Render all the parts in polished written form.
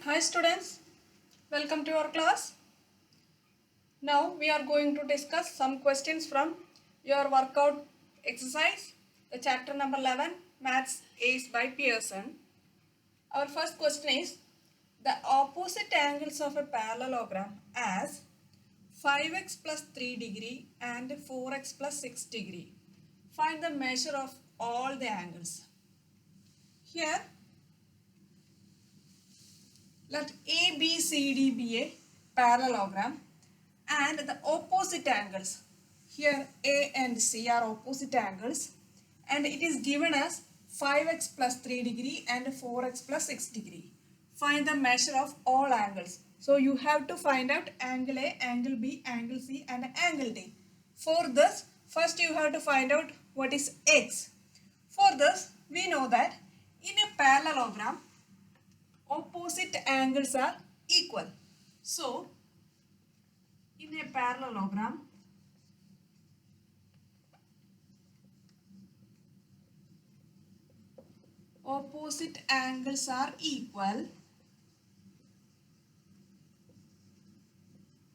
Hi students, welcome to our class. Now we are going to discuss some questions from your workout exercise, the chapter number 11, Maths Ace by Pearson. Our first question is, the opposite angles of a parallelogram as 5x plus 3 degree and 4x plus 6 degree. Find the measure of all the angles. Here, let ABCD be a parallelogram and the opposite angles. Here A and C are opposite angles and it is given as 5x plus 3 degree and 4x plus 6 degree. Find the measure of all angles. So you have to find out angle A, angle B, angle C and angle D. For this, first you have to find out what is x. For this, we know that in a parallelogram, opposite angles are equal. So, in a parallelogram, opposite angles are equal.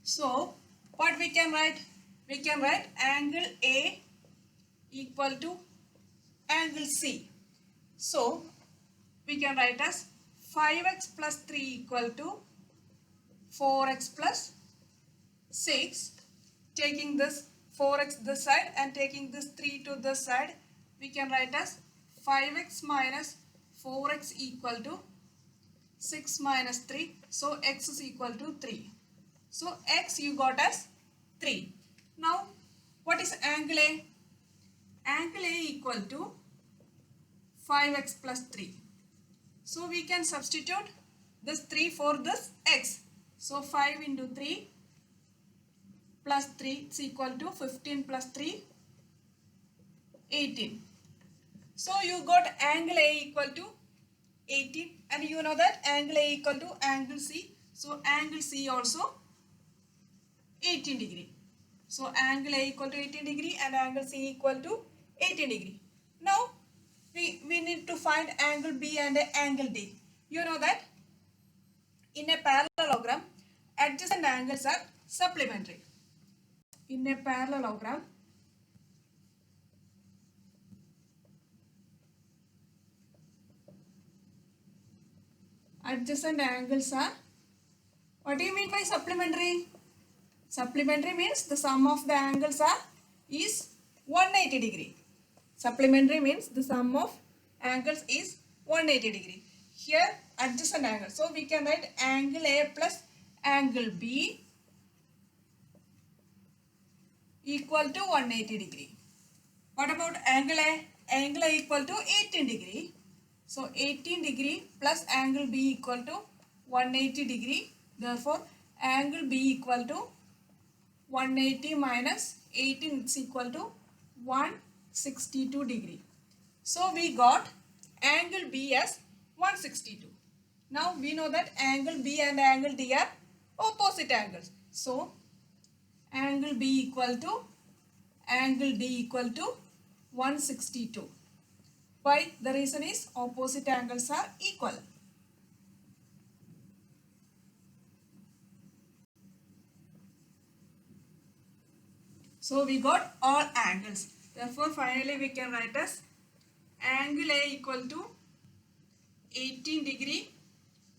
So, what we can write? We can write angle A equal to angle C. So, we can write as 5x plus 3 equal to 4x plus 6. Taking this 4x this side and taking this 3 to this side, we can write as 5x minus 4x equal to 6 minus 3. So, x is equal to 3. So, x you got as 3. Now, what is angle A? Angle A equal to 5x plus 3. So, we can substitute this 3 for this x. So, 5 into 3 plus 3 is equal to 15 plus 3, 18. So, you got angle A equal to 18 and you know that angle A equal to angle C. So, angle C also 18 degree. So, angle A equal to 18 degree and angle C equal to 18 degree. Now, we need to find angle B and angle D. You know that in a parallelogram, adjacent angles are supplementary. In a parallelogram, adjacent angles are, what do you mean by supplementary? Supplementary means the sum of the angles is 180 degree. Supplementary means the sum of angles is 180 degree. Here adjacent angle. So we can write angle A plus angle B equal to 180 degree. What about angle A? Angle A equal to 18 degree. So 18 degree plus angle B equal to 180 degree. Therefore angle B equal to 180 minus 18 is equal to 162 degree. So we got angle B as 162. Now we know that angle B and angle D are opposite angles. So angle B equal to angle D equal to 162. Why? The reason is opposite angles are equal. So we got all angles. Therefore finally we can write as angle A equal to 18 degree,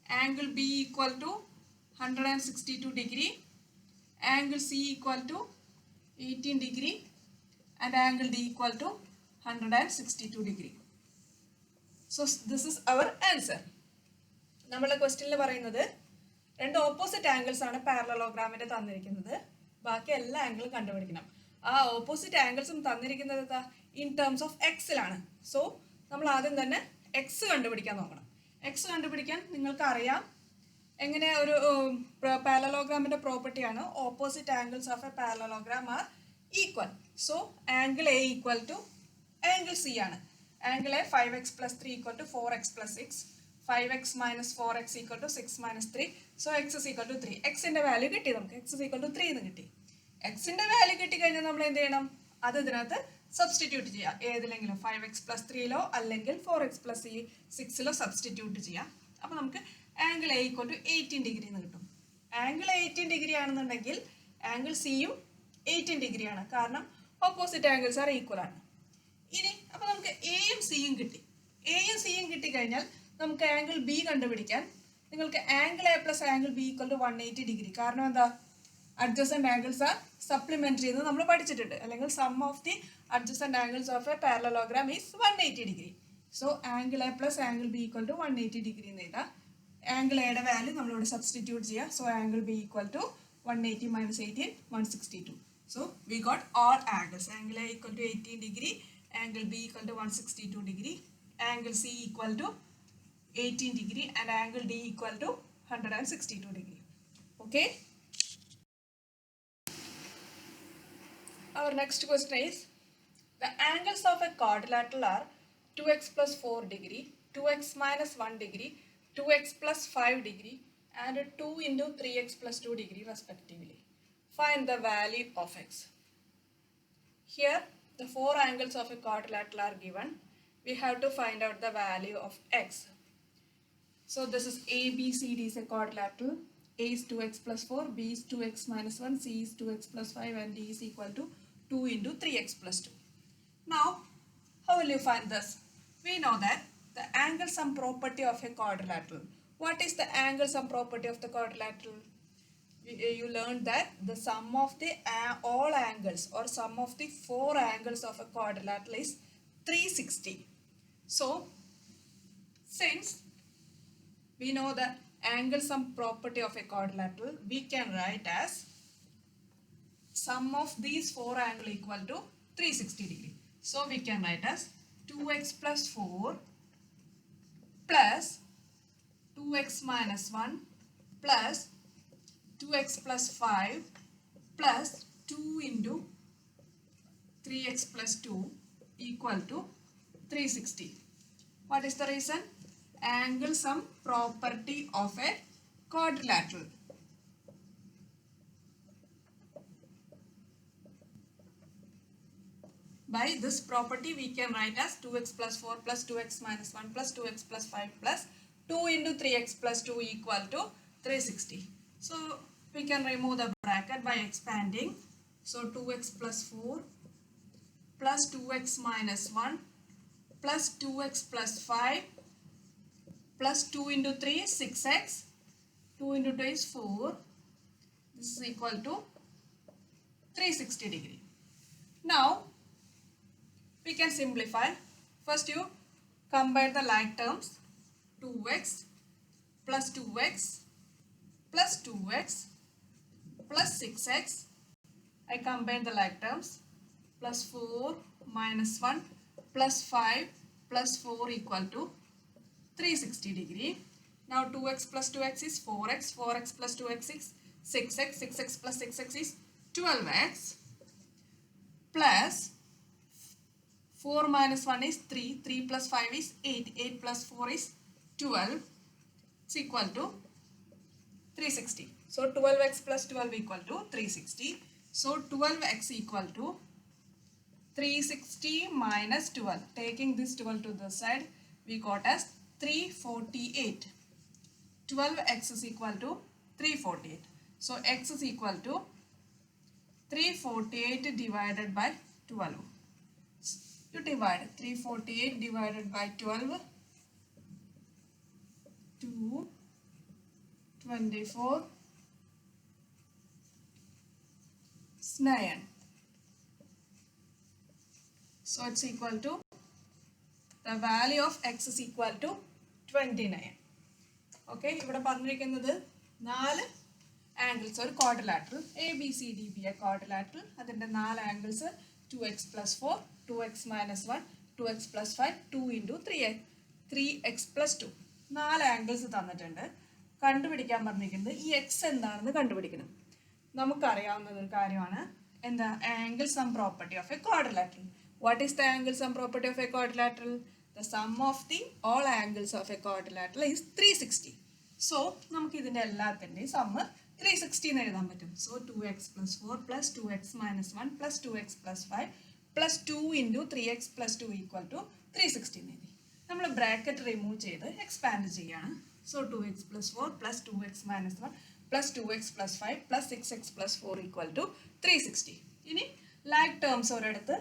angle B equal to 162 degree, angle C equal to 18 degree and angle D equal to 162 degree. So this is our answer. നമ്മുടെ ക്വസ്റ്റ്യനിൽ പറയുന്നത് രണ്ട് opposite angles ആണ് പാരലലോഗ്രാമിന്റെ തന്നിരിക്കുന്നത്. ബാക്കി എല്ലാ ആംഗിളും കണ്ടുപിടിക്കണം. ആ ഓപ്പോസിറ്റ് ആംഗിൾസും തന്നിരിക്കുന്നത് ഇൻ ടേംസ് ഓഫ് എക്സിലാണ്. സോ നമ്മൾ ആദ്യം തന്നെ എക്സ് കണ്ടുപിടിക്കാൻ നോക്കണം. എക്സ് കണ്ടുപിടിക്കാൻ നിങ്ങൾക്ക് അറിയാം എങ്ങനെ ഒരു പാരലലോഗ്രാമിന്റെ പ്രോപ്പർട്ടിയാണ് opposite angles of a parallelogram are equal. So angle A equal to angle C ആണ്. Angle A 5x plus 3 equal to 4x plus 6. 5x minus 4x equal to 6 minus 3. So x is equal to 3. x ന്റെ value കിട്ടി നമുക്ക്. x is equal to 3 എന്ന് കിട്ടി. x ന്റെ value കിട്ടി കഴിഞ്ഞാൽ നമ്മൾ എന്ത് ചെയ്യണം? അത് ഇതിനകത്ത് സബ്സ്റ്റിറ്റ്യൂട്ട് ചെയ്യാം. ഏതിലെങ്കിലും 5x plus 3 അല്ലെങ്കിൽ 4x plus 6 സബ്സ്റ്റിറ്റ്യൂട്ട് ചെയ്യാം. അപ്പോൾ നമുക്ക് angle A equal to 18 degree എന്ന് കിട്ടും. ആംഗിൾ 18 ഡിഗ്രി ആണെന്നുണ്ടെങ്കിൽ ആംഗിൾ സിയും 18 ഡിഗ്രി ആണ്, കാരണം ഓപ്പോസിറ്റ് ആംഗിൾസ് ആർ ഈക്വൽ ആണ്. ഇനി അപ്പോൾ നമുക്ക് എയും സിയും കിട്ടി. എയും സിയും കിട്ടിക്കഴിഞ്ഞാൽ നമുക്ക് ആംഗിൾ ബി കണ്ടുപിടിക്കാൻ നിങ്ങൾക്ക് angle A plus angle B equal to 180 degree. കാരണം എന്താ, അഡ്ജസന്റ് ആംഗിൾസ് ആർ സപ്ലിമെന്ററി എന്ന് നമ്മൾ പഠിച്ചിട്ടുണ്ട്. അല്ലെങ്കിൽ sum of the adjacent angles of a parallelogram is 180 degree. So angle A plus angle B equal to 180 degree എന്ന് എഴുതാം. Angle എയുടെ value നമ്മളിവിടെ സബ്സ്റ്റിറ്റ്യൂട്ട് ചെയ്യുക. So angle B equal to 180 minus 18, 162. So we got all angles. Angle A equal to 18 degree, angle B equal to 162 degree, angle C equal to 18 degree, and angle D equal to 162 degree. Okay. Our next question is, the angles of a quadrilateral are 2x plus 4 degree, 2x minus 1 degree, 2x plus 5 degree, and 2 into 3x plus 2 degree respectively. Find the value of x. Here the four angles of a quadrilateral are given. We have to find out the value of x. So this is ABCD is a quadrilateral. A is 2x plus 4, B is 2x minus 1, C is 2x plus 5, and D is equal to 2 into 3x plus 2. Now how will you find this? We know that the angle sum property of a quadrilateral. What is the angle sum property of the quadrilateral? You learned that the sum of the all angles or sum of the four angles of a quadrilateral is 360. So since we know the angle sum property of a quadrilateral, we can write as sum of these four angles equal to 360 degree. So we can write as 2x plus 4 plus 2x minus 1 plus 2x plus 5 plus 2 into 3x plus 2 equal to 360. What is the reason? Angle sum property of a quadrilateral. By this property we can write as 2x plus 4 plus 2x minus 1 plus 2x plus 5 plus 2 into 3x plus 2 equal to 360. So we can remove the bracket by expanding. So 2x plus 4 plus 2x minus 1 plus 2x plus 5 plus 2 into 3 is 6x. 2 into 2 is 4. This is equal to 360 degree. Now we can simplify. First you combine the like terms. 2x plus 2x plus 2x plus 6x. I combine the like terms. Plus 4 minus 1 plus 5 plus 4 equal to 360 degree. Now 2x plus 2x is 4x. 4x plus 2x is 6x. 6x plus 6x is 12x. Plus 4 minus 1 is 3. 3 plus 5 is 8. 8 plus 4 is 12. It's equal to 360. So 12x plus 12 equal to 360. So 12x equal to 360 minus 12. Taking this 12 to the side, we got as 348. 12x is equal to 348. So x is equal to 348 divided by 12. You divide 348 divided by 12 to 24 is 9. So it's equal to, the value of x is equal to 29. Okay, ഇവിടെ പറഞ്ഞിരിക്കുന്നത് 4 angles ഒരു quadrilateral ABCDB quadrilateral. അതിന്റെ 4 angles 2x plus 4, 2x minus 1, 2x plus 5, 2 into 3x plus 2. 4 angles തന്നിട്ടുണ്ട്. കണ്ടുപിടിക്കാൻ പറഞ്ഞിരിക്കുന്നത് ഈ x എന്താണെന്ന് കണ്ടുപിടിക്കണം. നമുക്കറിയാവുന്ന ഒരു കാര്യമാണ് എന്താ, angle sum property of a quadrilateral. What is the angle sum property of a quadrilateral? The sum of the all angles of a quadrilateral is 360. So നമുക്ക് ഇതിന്റെ എല്ലാത്തിന്റെയും sum 360 എന്ന് എഴുതാൻ പറ്റും. So 2x plus 4 plus 2x minus 1 plus 2x plus 5 plus 2 into 3x plus 2 equal to 360 എന്ന് എഴുതി. നമ്മൾ bracket remove ചെയ്ത് എക്സ്പാൻഡ് ചെയ്യാണ്. So 2x plus 4 plus 2x minus 1 plus 2x plus 5 plus 6x plus 4 equal to 360. ഇനി like terms ഒരിടത്ത്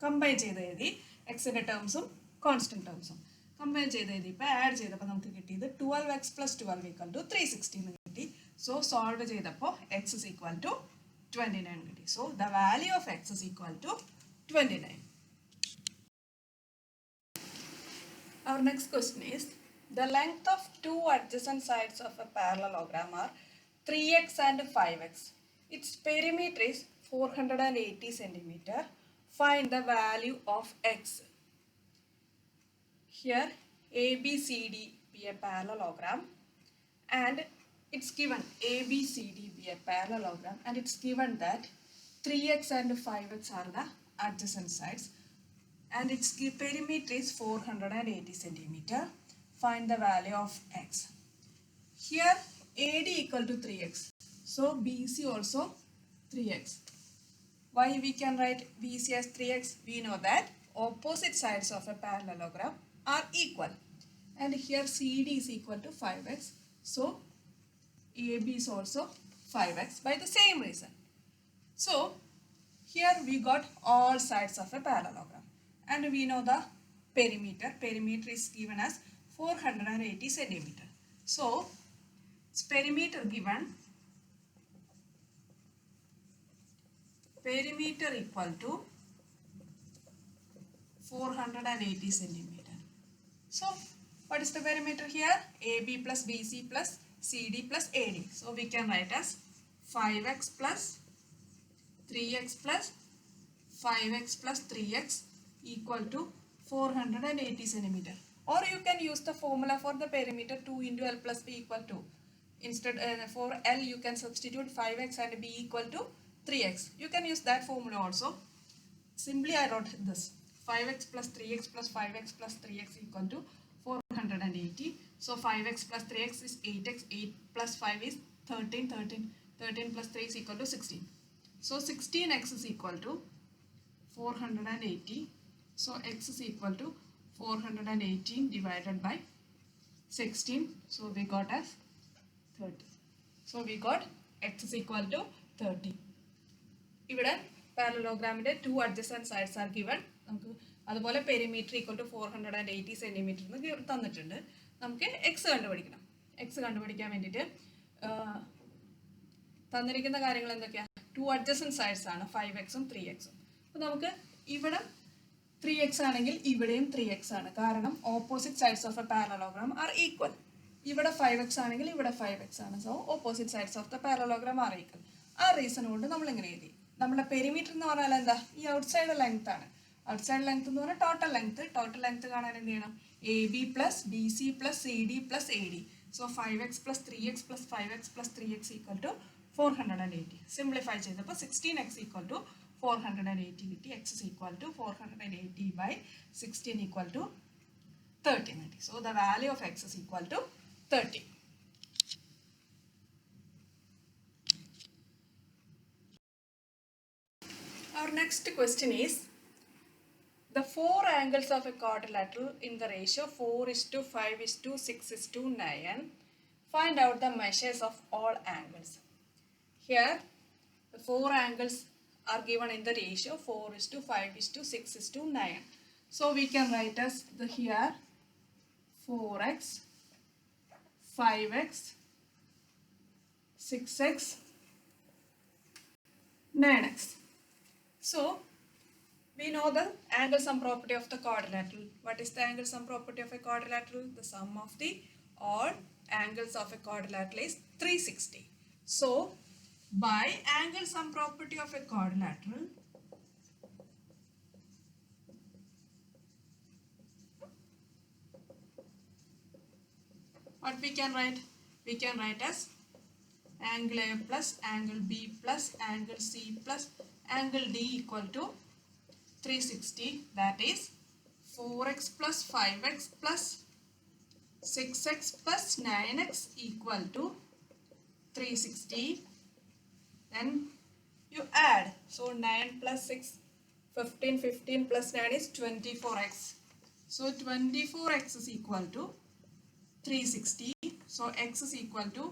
combine ചെയ്ത് എഴുതി എക്സിൻ്റെ ടേംസും കോൺസ്റ്റന്റ് ടേംസും കമ്പൈൻ ചെയ്ത് എഴുതി ഇപ്പോൾ ആഡ് ചെയ്തപ്പോൾ നമുക്ക് കിട്ടിയത് 12x plus 12 equal to 360 എന്ന് കിട്ടി. സോ സോൾവ് ചെയ്തപ്പോൾ x is equal to 29 കിട്ടി. So the value of x is equal to 29. Our next question is, the length of two adjacent sides of a parallelogram are 3x and 5x. Its perimeter is 480 centimeter. Find the value of x. Here ABCD be a parallelogram and it's given ABCD be a parallelogram and it's given that 3x and 5x are the adjacent sides and its perimeter is 480 centimeter. Find the value of x. Here AD equal to 3x. So BC also 3x. Why we can write BC as 3x? We know that opposite sides of a parallelogram are equal. And here CD is equal to 5x. So AB is also 5x by the same reason. So here we got all sides of a parallelogram. And we know the perimeter. Perimeter is given as 480 centimeter. So its perimeter given, perimeter equal to 480 centimeter. So what is the perimeter here? AB plus BC plus CD plus AD. So we can write as 5x plus 3x plus 5x plus 3x equal to 480 centimeter. Or you can use the formula for the perimeter 2 into L plus B equal to. Instead for L you can substitute 5x and B equal to 3x. You can use that formula also. Simply I wrote this 5x plus 3x plus 5x plus 3x equal to 480. So 5x plus 3x is 8x, 8 plus 5 is 13, 13 plus 3 is equal to 16. So 16x is equal to 480. So x is equal to 418 divided by 16. So we got as 30. So we got x is equal to 30. ഇവിടെ പാരലോഗ്രാമിൻ്റെ 2 adjacent sides are given. നമുക്ക് അതുപോലെ perimeter equal to 480 centimetre എന്ന് തന്നിട്ടുണ്ട്. നമുക്ക് X കണ്ടുപിടിക്കണം. X കണ്ടുപിടിക്കാൻ വേണ്ടിയിട്ട് തന്നിരിക്കുന്ന കാര്യങ്ങൾ എന്തൊക്കെയാണ്? 2 adjacent sides ആണ് 5xും 3xും. അപ്പോൾ നമുക്ക് ഇവിടെ 3x ആണെങ്കിൽ ഇവിടെയും 3x ആണ്. കാരണം opposite sides of a parallelogram are equal. ഇവിടെ 5x ആണെങ്കിൽ ഇവിടെ 5x ആണ്. So opposite sides of the parallelogram are equal. ആ റീസൺ കൊണ്ട് നമ്മൾ ഇങ്ങനെ എഴുതി. നമ്മുടെ പെരിമീറ്റർ എന്ന് പറഞ്ഞാൽ എന്താ? ഈ ഔട്ട് സൈഡ് ലെങ്ത് ആണ്. ഔട്ട് സൈഡ് ലെങ്ത് എന്ന് പറഞ്ഞാൽ ടോട്ടൽ ലെങ്ത്. ടോട്ടൽ ലെങ്ത് കാണാൻ എന്ത് ചെയ്യണം? AB plus BC plus CD plus AD. So 5x plus 3x plus 5x plus 3x equal to 480. Simplify ചെയ്തപ്പോൾ 16x ഈക്വൽ ടു 480 കിട്ടി. x is equal to 480 by 16 equal to 30. So the value of x is equal to 30. Our next question is, the four angles of a quadrilateral in the ratio 4:5:6:9. Find out the measures of all angles. Here the four angles are given in the ratio 4:5:6:9. So we can write as the here 4x, 5x, 6x, 9x. So we know the angle sum property of the quadrilateral. What is the angle sum property of a quadrilateral? The sum of the all angles of a quadrilateral is 360. So by angle sum property of a quadrilateral, what we can write? We can write as angle A plus angle B plus angle C plus angle D equal to 360. That is 4x plus 5x plus 6x plus 9x equal to 360. Then you add. So 9 plus 6, 15, 15 plus 9 is 24x. So 24x is equal to 360. So x is equal to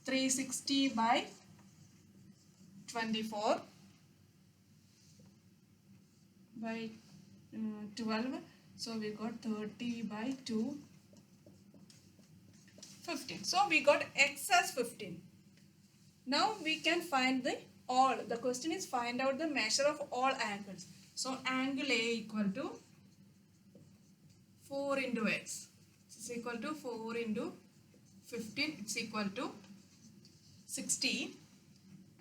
360 by 24 by 12. So we got 30 by 2, 15. So we got x as 15. Now we can find the all. The question is find out the measure of all angles. So angle A equal to 4 into x. It's equal to 4 into 15. It's equal to 60.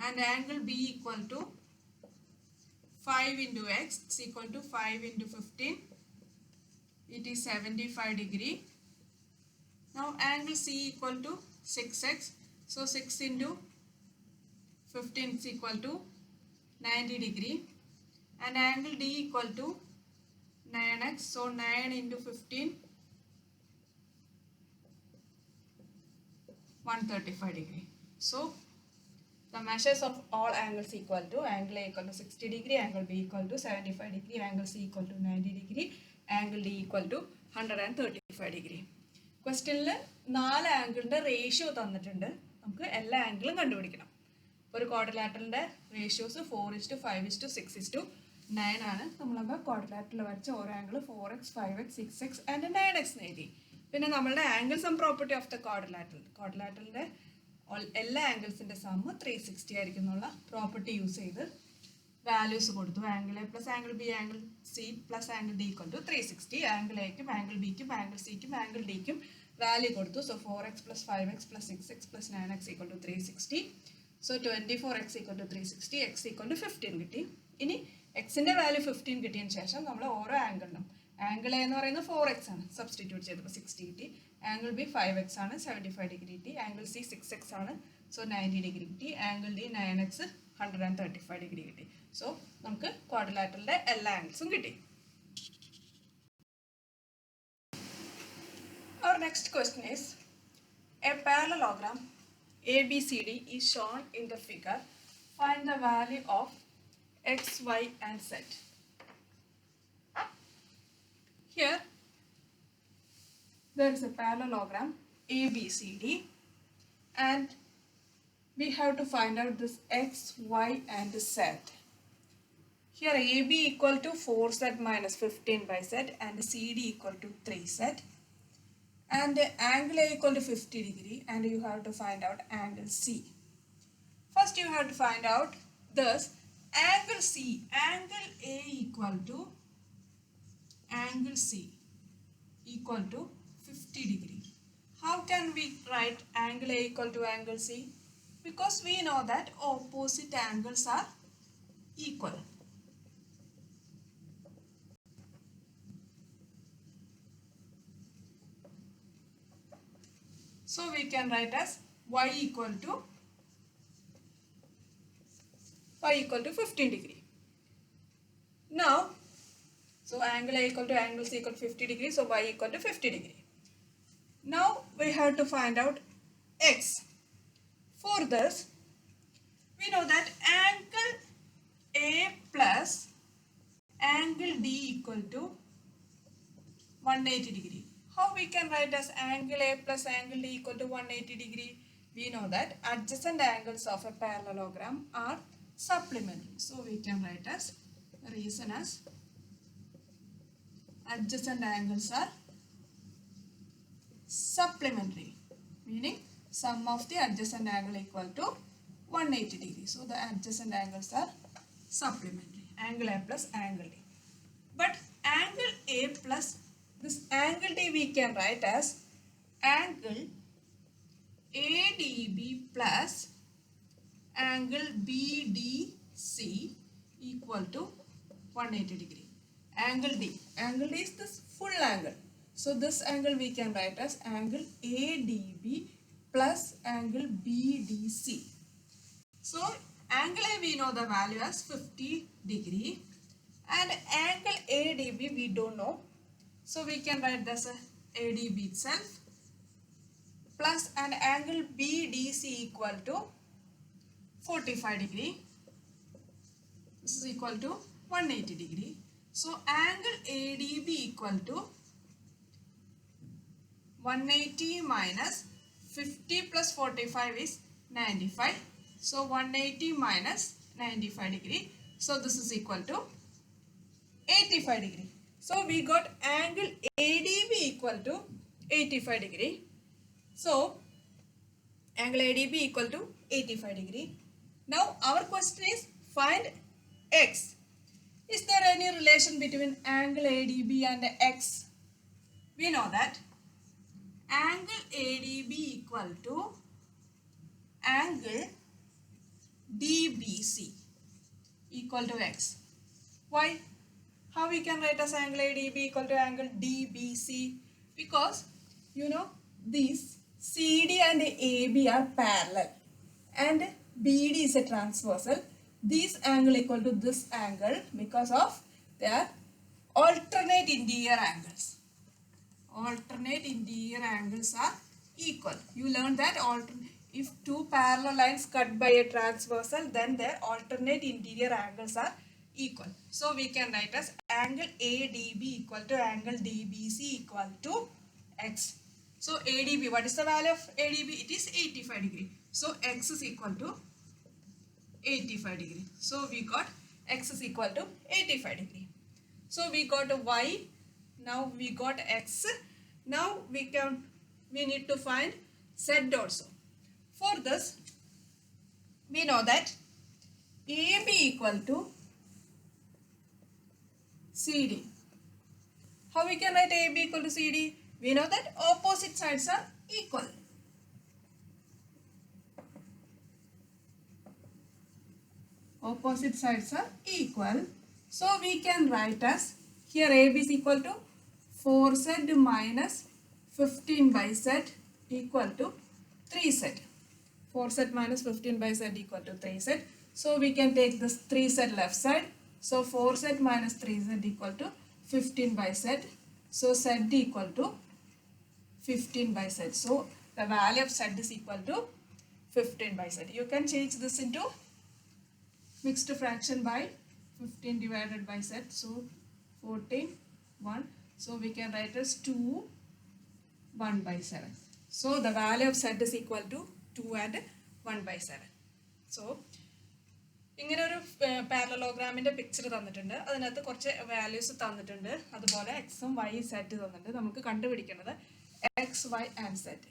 And angle B equal to 5 into x. It's equal to 5 into 15. It is 75 degree. Now angle C equal to 6x. So 6 into 15 is equal to 90 degree. And angle D equal to 9x. So 9 into 15, 135 degree. So the measures of all angles equal to angle A equal to 60 degree, angle B equal to 75 degree, angle C equal to 90 degree, angle D equal to 135 degree. Question 4 ആംഗിളിന്റെ ratio തന്നിട്ടുണ്ട്. നമുക്ക് എല്ലാ ആംഗിളും കണ്ടുപിടിക്കണം. ഒരു ക്വാഡ്രിലാറ്ററലിന്റെ ratios 4:5:6:9 ആണ്. നമ്മളപ്പോൾ quadrilateral വരച്ച ഓരോ angle 4x, 5x, 6x and 9x എഴുതി. പിന്നെ നമ്മളുടെ angle sum property of the ക്വാഡ്രിലാറ്ററലിന്റെ എല്ലാ ആംഗിൾസിന്റെ സമ്മ് 360 ആയിരിക്കും എന്നുള്ള പ്രോപ്പർട്ടി യൂസ് ചെയ്ത് വാല്യൂസ് കൊടുത്തു. Angle A plus angle B angle C plus angle D equal to 360. Angle എക്കും ആംഗിൾ ബിക്കും ആംഗിൾ സിക്കും ആംഗിൾ ഡിക്കും വാല്യൂ കൊടുത്തു. So 4x plus 5x plus 6x plus 9x equal to 360. So 24x equal to 360, x equal to 15 കിട്ടി. ഇനി എക്സിന്റെ value 15 കിട്ടിയതിന് ശേഷം നമ്മൾ ഓരോ ആംഗിളിനും ആംഗിൾ എ എന്ന് പറയുന്നത് 4x ആണ്, സബ്സ്റ്റിറ്റ്യൂട്ട് ചെയ്തപ്പോൾ 60 കിട്ടി. ആംഗിൾ ബി 5x ആണ്, 75 ഡിഗ്രി കിട്ടി. ആംഗിൾ സി 6x ആണ്, സോ 90 ഡിഗ്രി കിട്ടി. ആംഗിൾ ഡി 9x, 135 ഡിഗ്രി കിട്ടി. സോ നമുക്ക് ക്വാഡ്രിലാറ്ററലിന്റെ എല്ലാ ആംഗിൾസും കിട്ടി. Our next question is, a parallelogram ABCD is shown in the figure. Find the value of x, y and z. Here there is a parallelogram ABCD and we have to find out this x, y and z. Here AB equal to 4z minus 15 by z and CD equal to 3z. And angle A equal to 50 degree and you have to find out angle C. First you have to find out this angle C. Angle A equal to angle C equal to 50 degree. How can we write angle A equal to angle C? Because we know that opposite angles are equal. So we can write as y equal to 15 degree. Now, so angle A equal to angle C equal to 50 degree, so y equal to 50 degree. Now we have to find out x. For this, we know that angle A plus angle D equal to 180 degree. How we can write as angle A plus angle D equal to 180 degree? We know that adjacent angles of a parallelogram are supplementary. So we can write as reason as adjacent angles are supplementary, meaning sum of the adjacent angle equal to 180 degree. So the adjacent angles are supplementary. Angle A plus angle D. But angle A plus this angle D we can write as angle ADB plus angle BDC equal to 180 degree. Angle D. Angle D is this full angle. So this angle we can write as angle ADB plus angle BDC. So angle A we know the value as 50 degree and angle ADB we don't know. So we can write this ADB itself plus an angle BDC equal to 45 degree. This is equal to 180 degree. So angle ADB equal to 180 minus 50 plus 45 is 95. So 180 minus 95 degree. So this is equal to 85 degree. So we got angle ADB equal to 85 degree. So angle ADB equal to 85 degree. Now our question is find X. Is there any relation between angle ADB and X? We know that angle ADB equal to angle DBC equal to X. Why? How we can write as angle ADB equal to angle DBC? Because you know these CD and AB are parallel and BD is a transversal. This angle equal to this angle because of their alternate interior angles. Alternate interior angles are equal. You learned that if two parallel lines cut by a transversal, then their alternate interior angles are equal. So we can write as angle ADB equal to angle DBC equal to X. So ADB, what is the value of ADB? It is 85 degree. So X is equal to 85 degree. So we got X is equal to 85 degree. So we got a Y. Now we got X. Now we need to find Z also. For this, we know that AB equal to CD. How we can write AB equal to CD? We know that opposite sides are equal. Opposite sides are equal. So we can write as here AB is equal to 4Z minus 15 by Z equal to 3Z. 4Z minus 15 by Z equal to 3Z. So we can take this 3Z left side. So 4Z minus 3Z equal to 15 by Z. So Z equal to 15 by Z. So the value of Z is equal to 15 by Z. You can change this into mixed fraction by 15 divided by Z. So 14, 1. So we can write as 2, 1 by 7. So the value of Z is equal to 2 and 1 by 7. So ഇങ്ങനെ ഒരു പാരലലോഗ്രാമിന്റെ picture തന്നിട്ടുണ്ട്. അതിനകത്ത് കുറച്ച് values തന്നിട്ടുണ്ട്. അതുപോലെ എക്സും Y set തന്നിട്ടുണ്ട്. നമുക്ക് കണ്ടുപിടിക്കേണ്ടത് എക്സ് വൈ ആൻഡ് സെറ്റ്.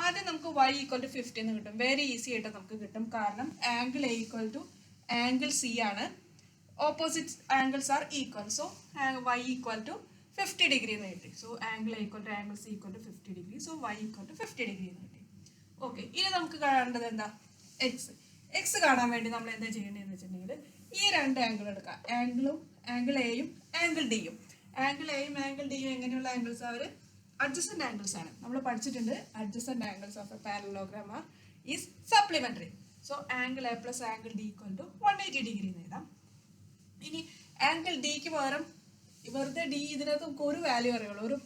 ആദ്യം നമുക്ക് y ഈക്വൽ ടു 50 എന്ന് കിട്ടും. വെരി ഈസി ആയിട്ട് നമുക്ക് കിട്ടും. കാരണം angle A equal to angle C ആണ്. Opposite angles are equal. So y equal to 50 degree എന്ന് കിട്ടി. So angle A equal to angle C equal to 50 degree. So y equal to 50 degree എന്ന് കിട്ടി. Okay, ഇനി നമുക്ക് കാണേണ്ടത് എന്താ? X. X കാണാൻ വേണ്ടി നമ്മൾ എന്താ ചെയ്യേണ്ടതെന്ന് വെച്ചിട്ടുണ്ടെങ്കിൽ ഈ രണ്ട് ആംഗിൾ എടുക്കാം. ആംഗിൾ എയും ആംഗിൾ ഡിയും. ആംഗിൾ എയും ആംഗിൾ ഡിയും എങ്ങനെയുള്ള ആംഗിൾസ്? അവർ അഡ്ജസന്റ് ആംഗിൾസ് ആണ്. നമ്മൾ പഠിച്ചിട്ടുണ്ട് adjacent angles of a parallelogram is supplementary. So angle A plus angle D equal to 180 degree എന്ന് എഴുതാം. ഇനി ആംഗിൾ ഡിക്ക് പകരം വെറുതെ ഡി ഇതിനകത്ത് നമുക്ക് ഒരു വാല്യൂ അറിയുള്ളൂ. ഒരു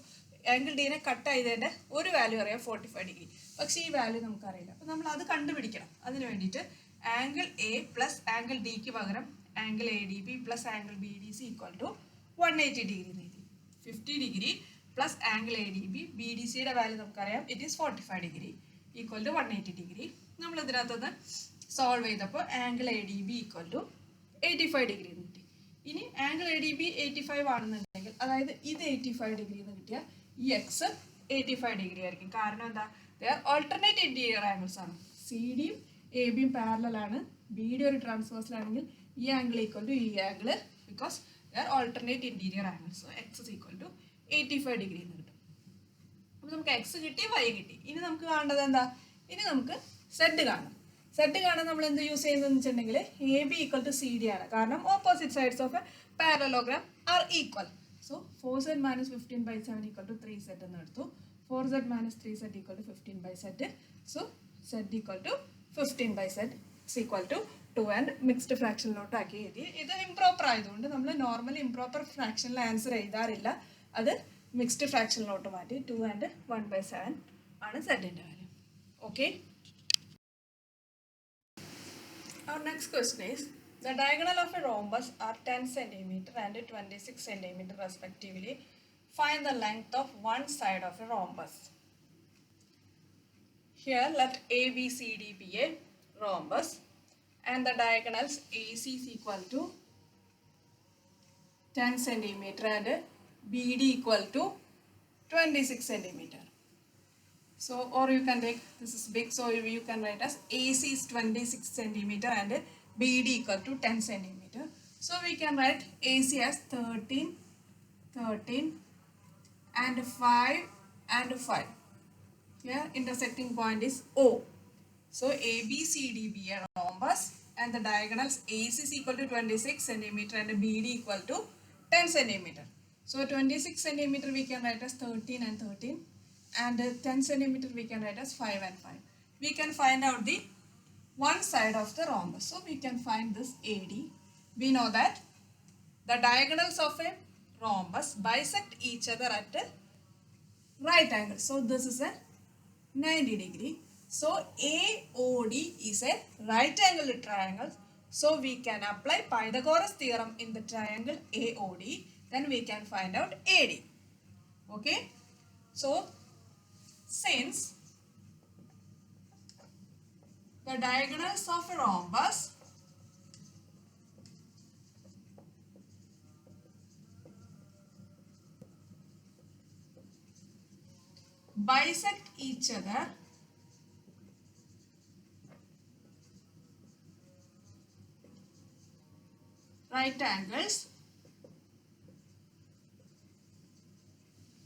ആംഗിൾ ഡീനെ കട്ട് ചെയ്തതിൻ്റെ ഒരു വാല്യൂ അറിയാം 45 ഡിഗ്രി. പക്ഷേ ഈ വാല്യൂ നമുക്കറിയില്ല. അപ്പം നമ്മൾ അത് കണ്ടുപിടിക്കണം. അതിന് വേണ്ടിയിട്ട് ആംഗിൾ എ പ്ലസ് ആംഗിൾ ഡിക്ക് പകരം angle A D B plus angle B D C equal to 180 degree എഴുതി. 50 degree plus angle A D B, B D സിയുടെ വാല്യൂ നമുക്കറിയാം it is 45 degree equal to 180 degree. നമ്മൾ ഇതിനകത്തുനിന്ന് solve ചെയ്തപ്പോൾ angle A D B equal to 85 degree എന്ന് കിട്ടി. ഇനി angle A D B 85 ആണെന്നുണ്ടെങ്കിൽ, അതായത് ഇത് 85 ഡിഗ്രി എന്ന് കിട്ടിയാൽ ഈ എക്സ് 85 ഡിഗ്രി ആയിരിക്കും. കാരണം എന്താ? They are alternate interior angles ആണ്. സി ഡിയും എ ബിയും പാരലൽ ആണ്. ബി ഡി ഒരു ട്രാൻസ്വേഴ്സൽ ആണെങ്കിൽ ഈ ആംഗിൾ ഈക്വൽ ടു ഈ angle, because they are alternate interior angles. So X is equal to 85 degree എന്ന് കിട്ടും. അപ്പോൾ നമുക്ക് എക്സ് കിട്ടി, വൈ കിട്ടി. ഇനി നമുക്ക് കാണേണ്ടത് എന്താ? ഇനി നമുക്ക് സെഡ് കാണാം. സെഡ് കാണാൻ നമ്മൾ എന്ത് യൂസ് ചെയ്യുന്നതെന്ന് വെച്ചിട്ടുണ്ടെങ്കിൽ A B equal to C D ആണ്. കാരണം opposite sides of a parallelogram are equal. So 4z minus 15 by 7 equal to 3z എന്ന് എടുത്തു. 4z minus 3z equal to 15 by z. So z equal to 15 by z is equal to 2 and mixed ഫ്രാക്ഷനിലോട്ട് ആക്കി എഴുതി. ഇത് improper ആയതുകൊണ്ട് നമ്മൾ normally improper ഫ്രാക്ഷനിൽ answer എഴുതാറില്ല. അത് mixed ഫ്രാക്ഷനിലോട്ട് മാറ്റി 2 and 1 by 7 ആണ് സെഡിൻ്റെ value. Okay, our next question is the diagonal of a rhombus are 10 cm and 26 cm respectively. Find the length of one side of a rhombus. Here let ABCD be a rhombus and the diagonals AC is equal to 10 centimeter and BD equal to 26 centimeter. So, or you can take, this is big, so you can write as AC is 26 centimeter and BD equal to 10 centimeter. So, we can write AC as 13, 13 and 5 and 5. Here intersecting point is O. So, ABCD be a rhombus and the diagonals AC is equal to 26 centimeter and BD equal to 10 centimeter. So, 26 centimeter we can write as 13 and 13 and 10 centimeter we can write as 5 and 5. We can find out the one side of the rhombus. So, we can find this AD. We know that the diagonals of a rhombus bisect each other at a right angle. So, this is a 90 degree. So, AOD is a right angle triangle. So, we can apply Pythagoras theorem in the triangle AOD. Then we can find out AD. Okay. So, since the diagonals of a rhombus bisect each other right angles,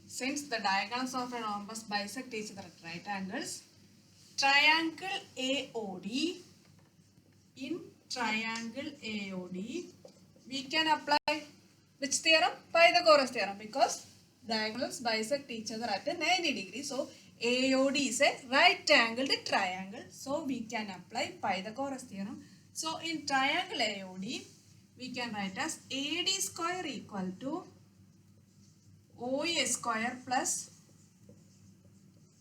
since the diagonals of a rhombus bisect each other at right angles, triangle AOD, in triangle AOD, we can apply which theorem? Pythagoras theorem, because diagonals bisect each other at a 90 degree. So, AOD is a right angled triangle. So, we can apply Pythagoras theorem. So, in triangle AOD, we can write as AD square equal to OA square plus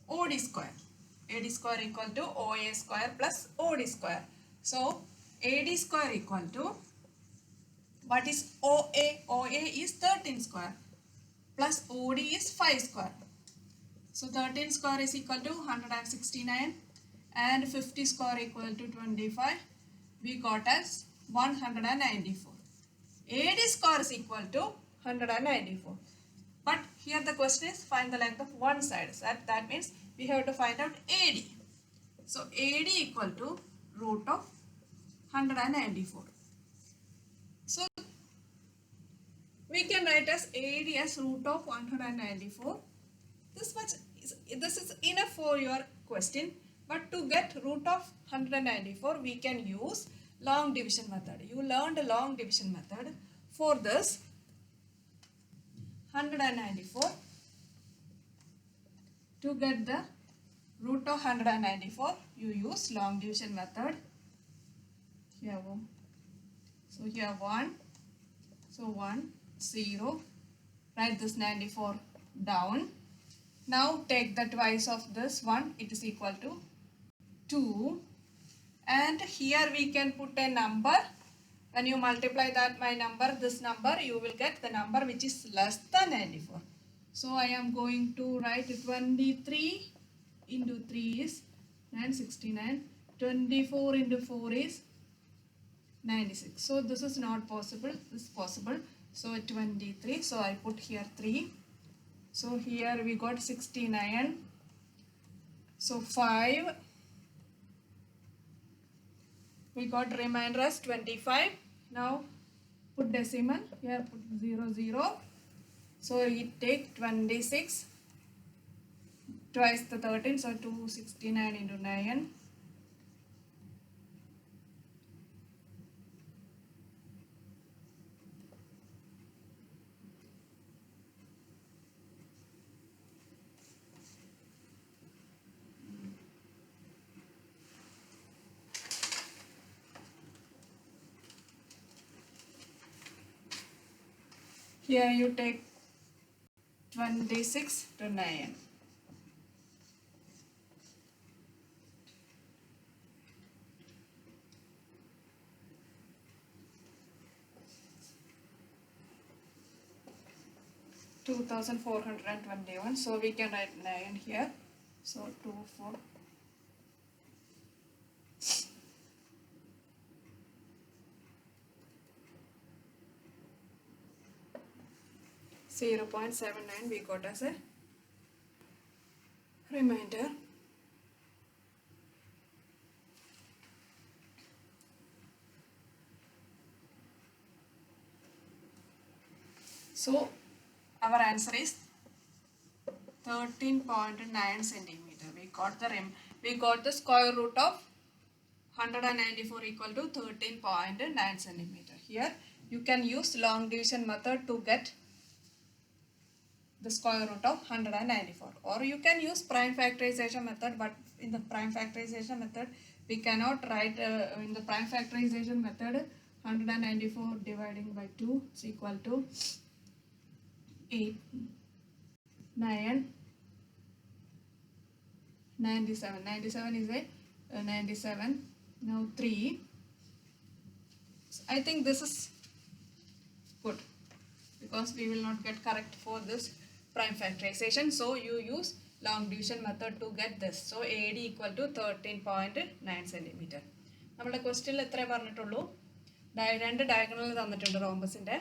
OD square. AD square equal to OA square plus OD square. So, AD square equal to, what is OA? OA is 13 square plus OD is 5 square. So, 13 square is equal to 169 and 50 square equal to 25. We got as 194. AD square is equal to 194. But here the question is find the length of one side. So that means we have to find out AD. So AD equal to root of 194. So we can write as AD as root of 194. This is enough for your question. But to get root of 194, we can use long division method. You learned a long division method. For this 194, to get the root of 194, you use long division method. Here, so here 1, so 1, 0, write this 94 down. Now take the twice of this 1, it is equal to 2, and here we can put a number. When you multiply that by number, this number, you will get the number which is less than 94. So I am going to write 23 into 3 is 969. 24 into 4 is 96. So this is not possible. This is possible. So 23. So I put here 3. So here we got 69. So 5. We got remainder as 25. Now put decimal. Here put 0, 0. So it take 26. Twice the 13. So 269 into 9. Here you take 26 to 9. (2421). So we can write 9 here. So 2, 4, 0.79 we got as a remainder. So our answer is 13.9 centimeter. We got the square root of 194 equal to 13.9 centimeter. Here you can use long division method to get the square root of 194, or you can use prime factorization method, but in the prime factorization method we cannot write in the prime factorization method 194 dividing by 2 is equal to 8, 9, 97. 97 is a 97. Now 3. I think this is good because we will not get correct for this prime factorization. So you use long division method to get this. So AD equal to 13.9 centimeter. നമ്മുടെ ക്വസ്റ്റ്യനിൽ എത്രയേ പറഞ്ഞിട്ടുള്ളൂ, രണ്ട് diagonal തന്നിട്ടുണ്ട് റോംബസിൻ്റെ.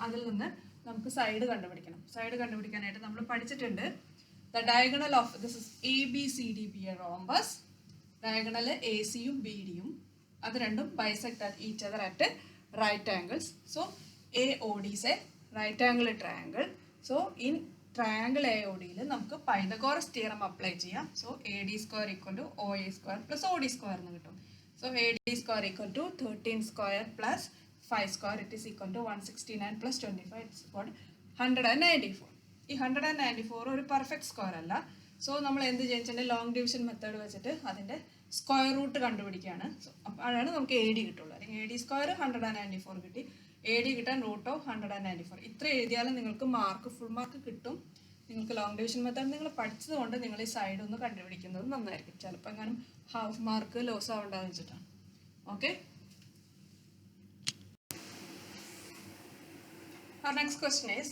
അതിൽ നിന്ന് നമുക്ക് side കണ്ടുപിടിക്കണം. Side കണ്ടുപിടിക്കാനായിട്ട് നമ്മൾ പഠിച്ചിട്ടുണ്ട് the diagonal of this is A B C D B A rhombus. Diagonal A സിയും ബി ഡിയും അത് രണ്ടും bisect at each other at right angles. So AOD is a right angle triangle. So in triangle AOD നമുക്ക് Pythagoras theorem apply ചെയ്യാം. So AD square equal to OA square plus OD square എന്ന് കിട്ടും. So AD square equal to 13 square plus 5 square it is equal to 169 plus 25 it's equal 194. ഈ 194 ഒരു perfect square അല്ല. So നമ്മൾ എന്ത് ചെയ്യുന്നത്, long division method വെച്ചിട്ട് അതിൻ്റെ സ്ക്വയർ റൂട്ട് കണ്ടുപിടിക്കുകയാണ്. സോ അപ്പോഴാണ് നമുക്ക് AD കിട്ടുള്ളൂ. അല്ലെങ്കിൽ AD സ്ക്വയർ 194 കിട്ടി. AD കിട്ടാൻ റൂട്ട് ഓഫ് 194. ഇത്ര എഴുതിയാലും നിങ്ങൾക്ക് മാർക്ക് ഫുൾ മാർക്ക് കിട്ടും. നിങ്ങൾക്ക് ലോങ് ഡിവിഷൻ മെത്തേഡ് നിങ്ങൾ പഠിച്ചത് കൊണ്ട് നിങ്ങൾ ഈ സൈഡ് ഒന്ന് കണ്ടുപിടിക്കുന്നത് നന്നായിരിക്കും. ചിലപ്പോൾ എങ്ങാനും ഹാഫ് മാർക്ക് ലോസ് ആവേണ്ടതെന്ന് വെച്ചിട്ടാണ്. Okay, our next question is,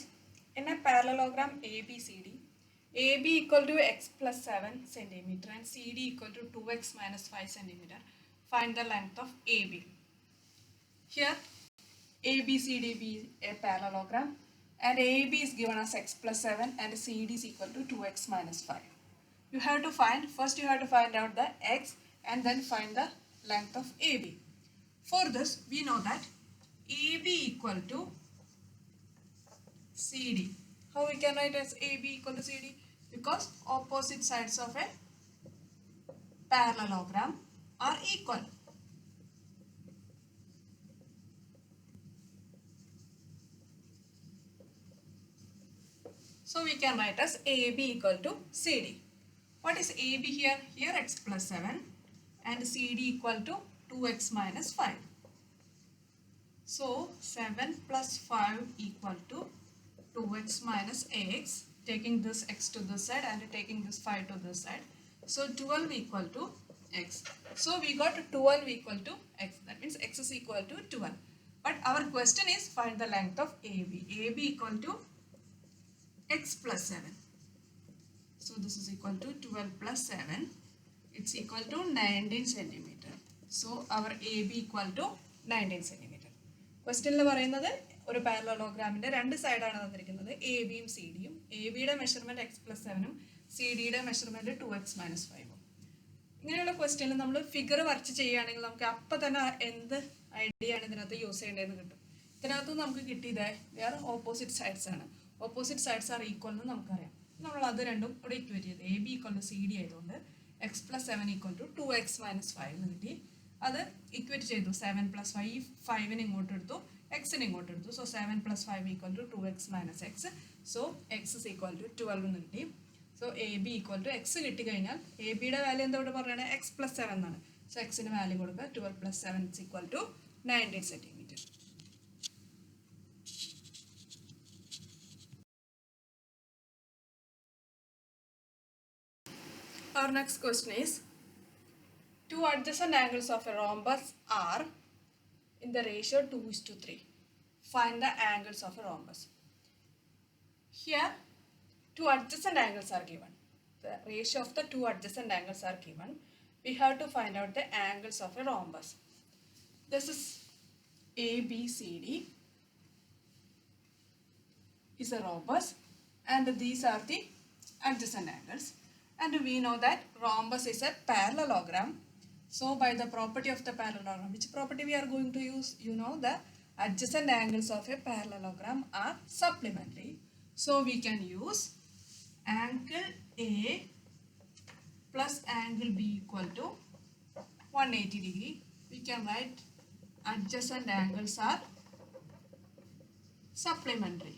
in a parallelogram ABCD, AB equal to x plus 7 centimeter and CD equal to 2x minus 5 centimeter, find the length of AB. Here ABCD be a parallelogram and AB is given as x plus 7 and CD is equal to 2x minus 5. You have to find, first you have to find out the x and then find the length of AB. For this we know that AB equal to CD. How we can write as AB equal to CD? Because opposite sides of a parallelogram are equal. So we can write as AB equal to CD. What is AB here? Here x plus 7 and CD equal to 2x minus 5. So 7 plus 5 equal to 2x minus x. Taking this x to this side and taking this 5 to this side. So 12 equal to x. So we got 12 equal to x. That means x is equal to 12. But our question is find the length of AB. AB equal to x plus 7. So this is equal to 12 plus 7. It's equal to 19 centimeter. So our AB equal to 19 centimeter. Question il parayunnathu ഒരു പാരലലോഗ്രാമിന്റെ രണ്ട് സൈഡാണ് തന്നിരിക്കുന്നത്, A ബിയും C ഡിയും. A ബിയുടെ measurement X plus 7ഉം C ഡിയുടെ measurement 2x minus 5ഉം. ഇങ്ങനെയുള്ള ക്വസ്റ്റ്യനിൽ നമ്മൾ ഫിഗർ വരച്ച് ചെയ്യുകയാണെങ്കിൽ നമുക്ക് അപ്പം തന്നെ എന്ത് ഐഡിയ ആണ് ഇതിനകത്ത് യൂസ് ചെയ്യേണ്ടതെന്ന് കിട്ടും. ഇതിനകത്ത് നമുക്ക് കിട്ടിയത് വേറെ ഓപ്പോസിറ്റ് സൈഡ്സ് ആണ്. ഓപ്പോസിറ്റ് സൈഡ്സ് ആർ ഈക്വൽ എന്ന് നമുക്കറിയാം. നമ്മൾ അത് രണ്ടും ഇവിടെ ഇക്വേറ്റ് ചെയ്ത് A B equal to C D ആയതുകൊണ്ട് X plus 7 equal to 2x minus 5 എന്ന് കിട്ടി. അത് ഇക്വേറ്റ് ചെയ്തു. 7 പ്ലസ് 5 5നെ ഇങ്ങോട്ട് എടുത്തു, എക്സിനെ ഇങ്ങോട്ട് എടുത്തു. So 7 plus 5 equal to 2x minus X. So X is equal to 12 എന്ന് കിട്ടി. So A B equal to X കിട്ടിക്കഴിഞ്ഞാൽ എ ബിയുടെ വാല്യൂ എന്താ ഇവിടെ പറയുകയാണ്, എക്സ് പ്ലസ് 7 എന്നാണ്. സോ എക്സിന് വാല്യൂ കൊടുക്കുക. 12 plus 7 is equal to 19 centimetre. Our next question is, two adjacent angles of a rhombus are in the ratio 2:3. Find the angles of a rhombus. Here, two adjacent angles are given. The ratio of the two adjacent angles are given. We have to find out the angles of a rhombus. This is ABCD. is a rhombus, and these are the adjacent angles. And we know that rhombus is a parallelogram. So by the property of the parallelogram, which property we are going to use? You know, the adjacent angles of a parallelogram are supplementary. So we can use angle A plus angle B equal to 180 degree. We can write adjacent angles are supplementary.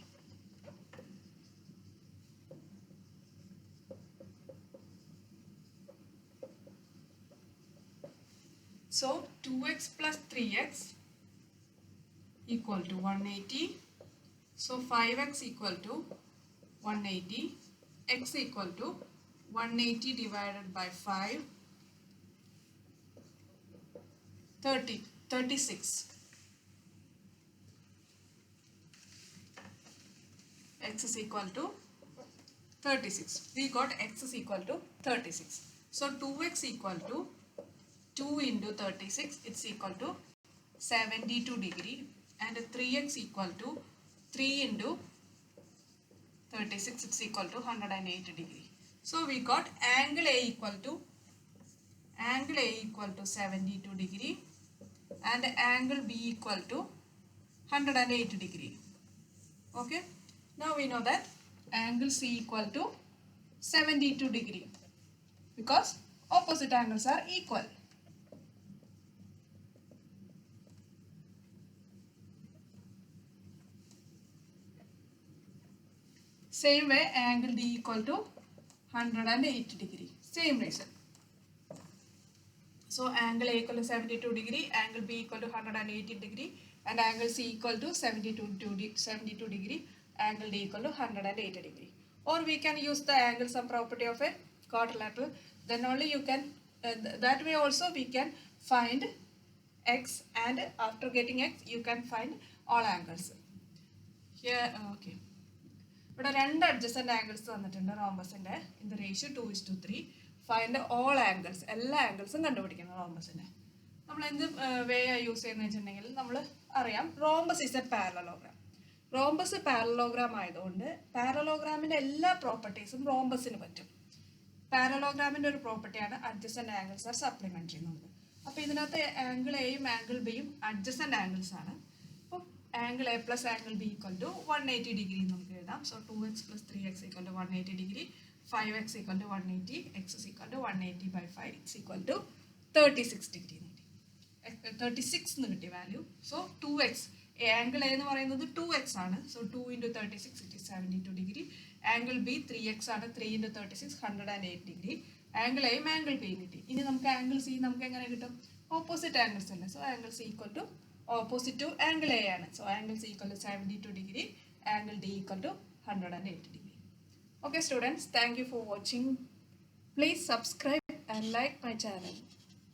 So 2x plus 3x equal to 180. So 5x equal to 180. X equal to 180 divided by 5. 36. X is equal to 36. We got x is equal to 36. So 2x equal to 2 into 36, it's equal to 72 degree, and 3x equal to 3 into 36, it's equal to 108 degree. So we got angle A equal to 72 degree and angle B equal to 108 degree. Okay. Now we know that angle C equal to 72 degree because opposite angles are equal. Same way, angle D equal to 108 degree. Same reason. So angle A equal to 72 degree, angle B equal to 180 degree, and angle C equal to 72 degree, angle D equal to 108 degree. Or we can use the angle sum property of a quadrilateral. Then only you can, that way also we can find x, and after getting x you can find all angles. Here, okay. But രണ്ട് adjacent angles തന്നിട്ടുണ്ട് റോംബസിന്റെ in the ratio 2:3. Find all angles, എല്ലാ ആംഗിൾസും കണ്ടുപിടിക്കണം റോംബസിന്റെ. നമ്മൾ എന്ത് വേ use ചെയ്യുന്നത് വെച്ചിട്ടുണ്ടെങ്കിൽ നമ്മൾ അറിയാം rhombus is A parallelogram. Rhombus parallelogram ആയതുകൊണ്ട് പാരലലോഗ്രാമിന്റെ എല്ലാ പ്രോപ്പർട്ടീസും റോംബസിന് പറ്റും. പാരലലോഗ്രാമിന്റെ ഒരു പ്രോപ്പർട്ടിയാണ് അഡ്ജസന്റ് ആംഗിൾസ് ആർ സപ്ലിമെന്ററി എന്നുള്ളത്. അപ്പോൾ ഇതിനകത്ത് ആംഗിൾ എയും ആംഗിൾ ബിയും അഡ്ജസന്റ് ആംഗിൾസ് ആണ്. അപ്പോൾ angle A plus angle B equal to 180 degree നമുക്ക് എഴുതാം. So 2x plus 3x equal to 180 degree, 5x equal to 180, x is equal to 180 by 5, it's equal to 36 degree. 36 എന്ന് കിട്ടിയ value. So 2x, angle A എന്ന് പറയുന്നത് 2x ആണ്. So 2 into 36 it is 72 degree. Angle B 3x ആണ്. 3 into 36 108 degree. Angle എയും angle ബിയും കിട്ടി. ഇനി നമുക്ക് ആംഗിൾ സി നമുക്ക് എങ്ങനെ കിട്ടും? ഓപ്പോസിറ്റ് ആംഗിൾസ് അല്ലേ. So angle C equal to opposite to angle A ആണ്. So angle C equal to 72 degree, angle D equal to 108 degree. Okay students, thank you for watching. Please subscribe and like my channel.